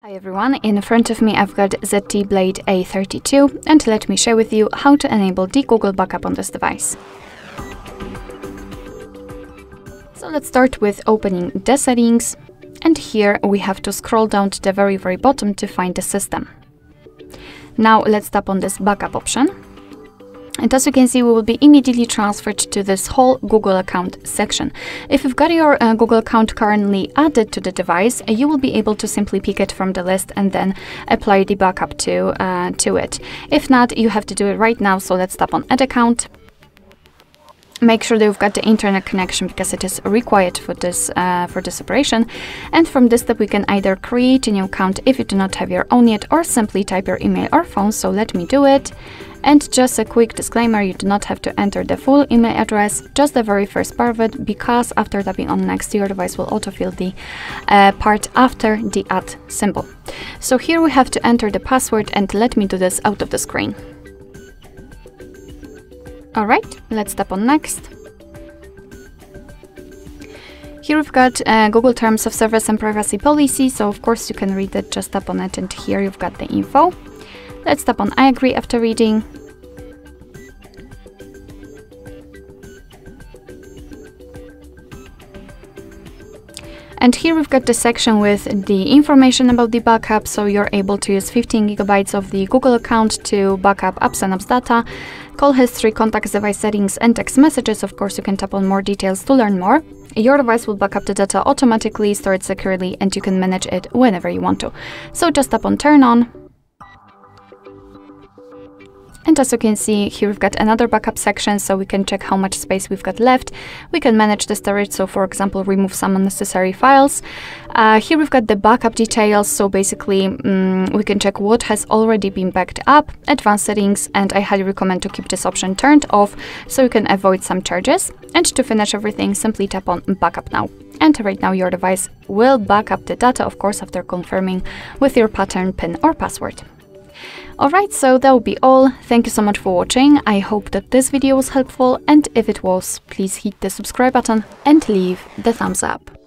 Hi everyone, in front of me I've got ZTE Blade A32 and let me share with you how to enable the Google backup on this device. So let's start with opening the settings, and here we have to scroll down to the very bottom to find the system. Now let's tap on this backup option. And as you can see, we will be immediately transferred to this whole Google account section. If you've got your Google account currently added to the device, you will be able to simply pick it from the list and then apply the backup to it. If not, you have to do it right now, so let's tap on Add Account. Make sure that you've got the internet connection because it is required for this operation. And from this step, we can either create a new account if you do not have your own yet, or simply type your email or phone. So let me do it. And just a quick disclaimer, you do not have to enter the full email address, just the very first part of it, because after tapping on Next, your device will autofill the part after the add symbol. So here we have to enter the password, and let me do this out of the screen. Alright, let's tap on Next. Here we've got Google Terms of Service and Privacy Policy, so of course you can read it, just tap on it, and here you've got the info. Let's tap on I agree after reading. And here we've got the section with the information about the backup, so you're able to use 15 GB of the Google account to backup apps and apps data, call history, contacts, device settings, and text messages. Of course, you can tap on more details to learn more. Your device will back up the data automatically, store it securely, and you can manage it whenever you want to. So just tap on Turn On. And as you can see, here we've got another backup section, so we can check how much space we've got left. We can manage the storage, so for example, remove some unnecessary files. Here we've got the backup details, so basically we can check what has already been backed up, advanced settings, and I highly recommend to keep this option turned off so you can avoid some charges. And to finish everything, simply tap on Backup Now. And right now your device will back up the data, of course, after confirming with your pattern, PIN, or password. Alright, so that will be all. Thank you so much for watching. I hope that this video was helpful, and if it was, please hit the subscribe button and leave the thumbs up.